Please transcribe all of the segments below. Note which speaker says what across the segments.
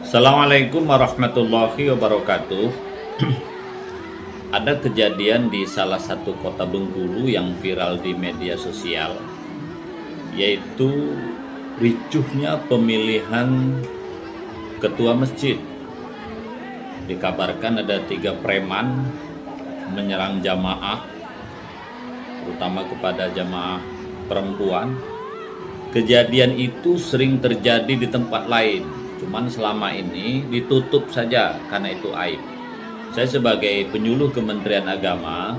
Speaker 1: Assalamualaikum warahmatullahi wabarakatuh. Ada kejadian di salah satu kota Bengkulu yang viral di media sosial, yaitu ricuhnya pemilihan ketua masjid. Dikabarkan ada 3 preman menyerang jamaah, terutama kepada jamaah perempuan. Kejadian itu sering terjadi di tempat lain, cuman selama ini ditutup saja karena itu aib. Saya sebagai penyuluh Kementerian Agama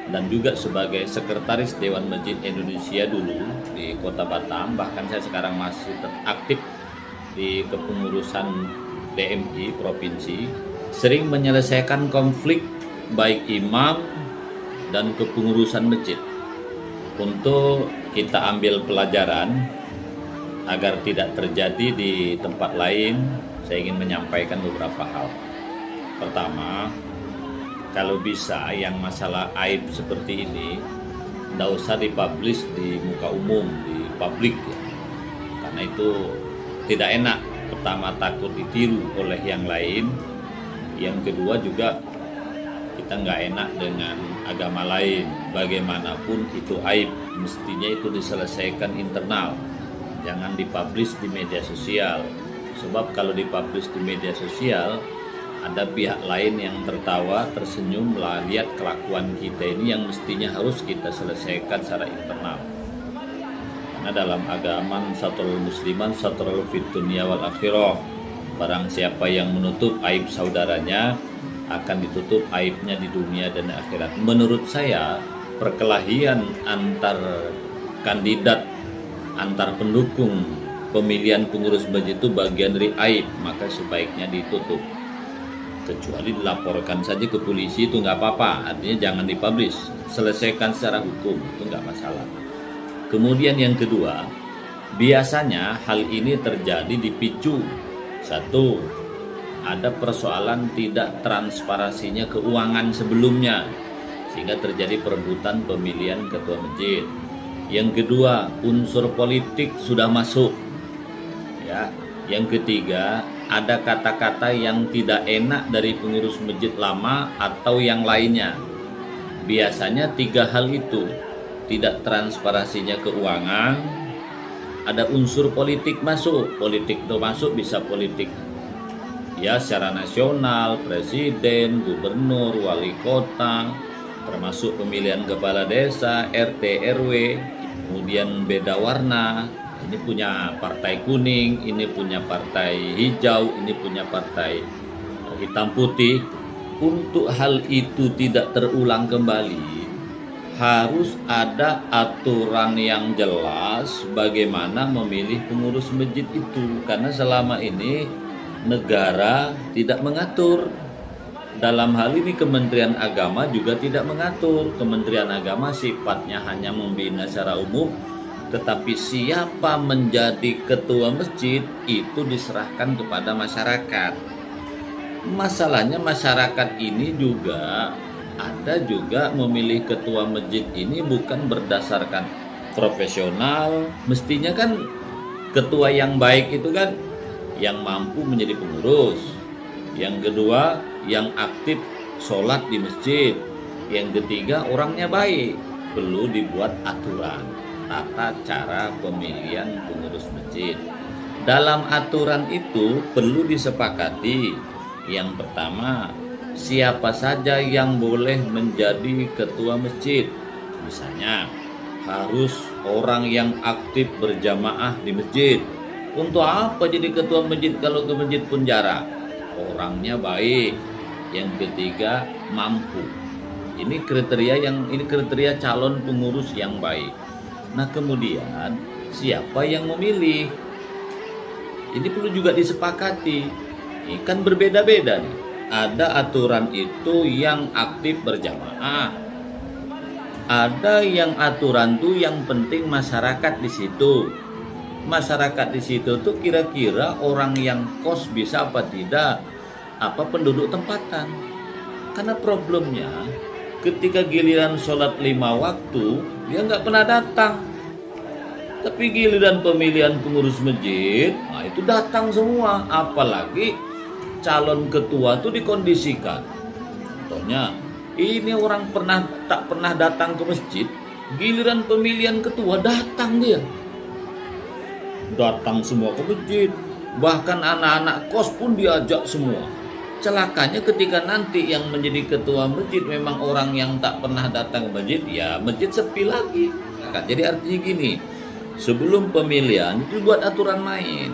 Speaker 1: dan juga sebagai Sekretaris Dewan Masjid Indonesia dulu di Kota Batam, bahkan saya sekarang masih aktif di kepengurusan DMI Provinsi, sering menyelesaikan konflik baik imam dan kepengurusan masjid. Untuk kita ambil pelajaran agar tidak terjadi di tempat lain, saya ingin menyampaikan beberapa hal. Pertama, kalau bisa yang masalah aib seperti ini tidak usah dipublish di muka umum, di publik ya. Karena itu tidak enak. Pertama, takut ditiru oleh yang lain. Yang kedua juga kita nggak enak dengan agama lain. Bagaimanapun itu aib, mestinya itu diselesaikan internal, jangan dipublish di media sosial. Sebab kalau dipublish di media sosial, ada pihak lain yang tertawa, tersenyum lihat kelakuan kita ini yang mestinya harus kita selesaikan secara internal. Karena dalam agama satrul musliman satrul fid dunya wal akhirah, barang siapa yang menutup aib saudaranya akan ditutup aibnya di dunia dan akhirat. Menurut saya, perkelahian antar kandidat, antar pendukung pemilihan pengurus masjid itu bagian dari aib, maka sebaiknya ditutup. Kecuali dilaporkan saja ke polisi, itu nggak apa-apa, artinya jangan dipublish, selesaikan secara hukum, itu nggak masalah. Kemudian yang kedua, biasanya hal ini terjadi dipicu, satu, ada persoalan tidak transparansinya keuangan sebelumnya, sehingga terjadi perebutan pemilihan ketua masjid. Yang kedua, unsur politik sudah masuk. Ya. Yang ketiga, ada kata-kata yang tidak enak dari pengurus masjid lama atau yang lainnya. Biasanya 3 hal itu, tidak transparansinya keuangan, ada unsur politik masuk. Politik itu masuk bisa politik ya secara nasional, presiden, gubernur, wali kota, termasuk pemilihan kepala desa, RT, RW, kemudian beda warna. Ini punya partai kuning, ini punya partai hijau, ini punya partai hitam putih. Untuk hal itu tidak terulang kembali, harus ada aturan yang jelas bagaimana memilih pengurus masjid itu. Karena selama ini negara tidak mengatur. Dalam hal ini Kementerian Agama juga tidak mengatur. Kementerian Agama sifatnya hanya membina secara umum, tetapi siapa menjadi ketua masjid itu diserahkan kepada masyarakat. Masalahnya masyarakat ini juga ada juga memilih ketua masjid ini bukan berdasarkan profesional. Mestinya kan ketua yang baik itu kan yang mampu menjadi pengurus, yang kedua yang aktif sholat di masjid, yang ketiga orangnya baik. Perlu dibuat aturan tata cara pemilihan pengurus masjid. Dalam aturan itu perlu disepakati, yang pertama, siapa saja yang boleh menjadi ketua masjid. Misalnya harus orang yang aktif berjamaah di masjid. Untuk apa jadi ketua masjid kalau ke masjid pun jarak? Orangnya baik. Yang ketiga, mampu. Ini kriteria calon pengurus yang baik. Nah, kemudian siapa yang memilih? Ini perlu juga disepakati. Ini kan berbeda-beda nih. Ada aturan itu yang aktif berjamaah. Ada yang aturan tuh yang penting masyarakat di situ. Masyarakat di situ tuh kira-kira orang yang kos bisa apa tidak, apa penduduk tempatan. Karena problemnya ketika giliran sholat 5 waktu dia nggak pernah datang. Tapi giliran pemilihan pengurus masjid, nah itu datang semua. Apalagi calon ketua tuh dikondisikan. Contohnya, ini orang tak pernah datang ke masjid, giliran pemilihan ketua datang dia. Datang semua ke masjid. Bahkan anak-anak kos pun diajak semua. Celakanya ketika nanti yang menjadi ketua masjid memang orang yang tak pernah datang ke masjid, ya masjid sepi lagi. Nah, jadi artinya gini, sebelum pemilihan itu buat aturan main.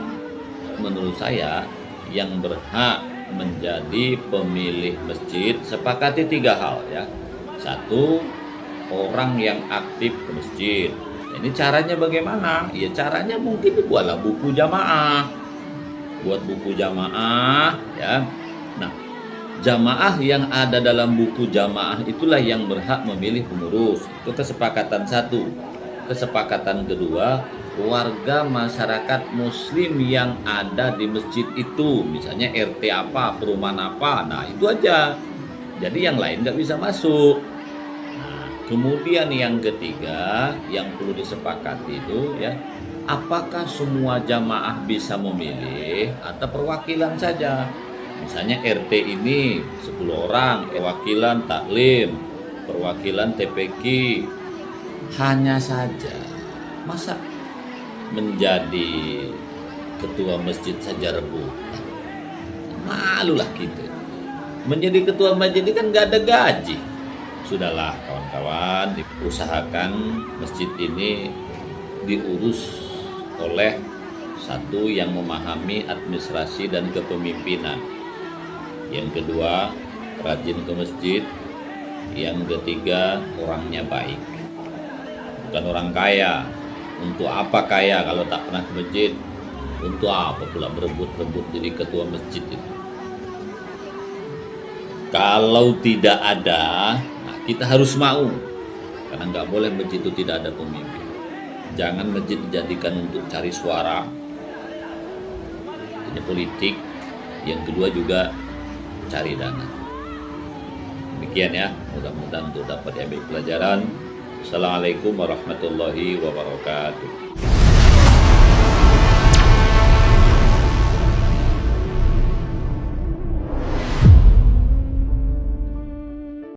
Speaker 1: Menurut saya yang berhak menjadi pemilih masjid sepakati 3 hal ya. 1, orang yang aktif ke masjid. Ini caranya bagaimana? Ya caranya mungkin dibuatlah buku jamaah. Buat buku jamaah ya. Nah, jamaah yang ada dalam buku jamaah itulah yang berhak memilih pengurus. Itu kesepakatan 1. Kesepakatan kedua, warga masyarakat muslim yang ada di masjid itu, misalnya RT apa, perumahan apa, nah itu aja. Jadi yang lain nggak bisa masuk. Nah, kemudian yang ketiga yang perlu disepakati itu ya, apakah semua jamaah bisa memilih atau perwakilan saja? Misalnya RT ini 10 orang, perwakilan taklim, perwakilan TPQ. Hanya saja, masa menjadi ketua masjid saja rebutan? Malulah gitu. Menjadi ketua masjid ini kan gak ada gaji. Sudahlah kawan-kawan, diusahakan masjid ini diurus oleh satu yang memahami administrasi dan kepemimpinan. Yang kedua, rajin ke masjid. Yang ketiga, orangnya baik. Bukan orang kaya. Untuk apa kaya kalau tak pernah ke masjid? Untuk apa pula berebut-rebut jadi ketua masjid itu? Kalau tidak ada, nah kita harus mau. Karena nggak boleh masjid itu tidak ada pemimpin. Jangan masjid dijadikan untuk cari suara. Ini politik. Yang kedua juga cari dana. Demikian ya, mudah-mudahan untuk dapat diambil pelajaran. Assalamualaikum warahmatullahi wabarakatuh.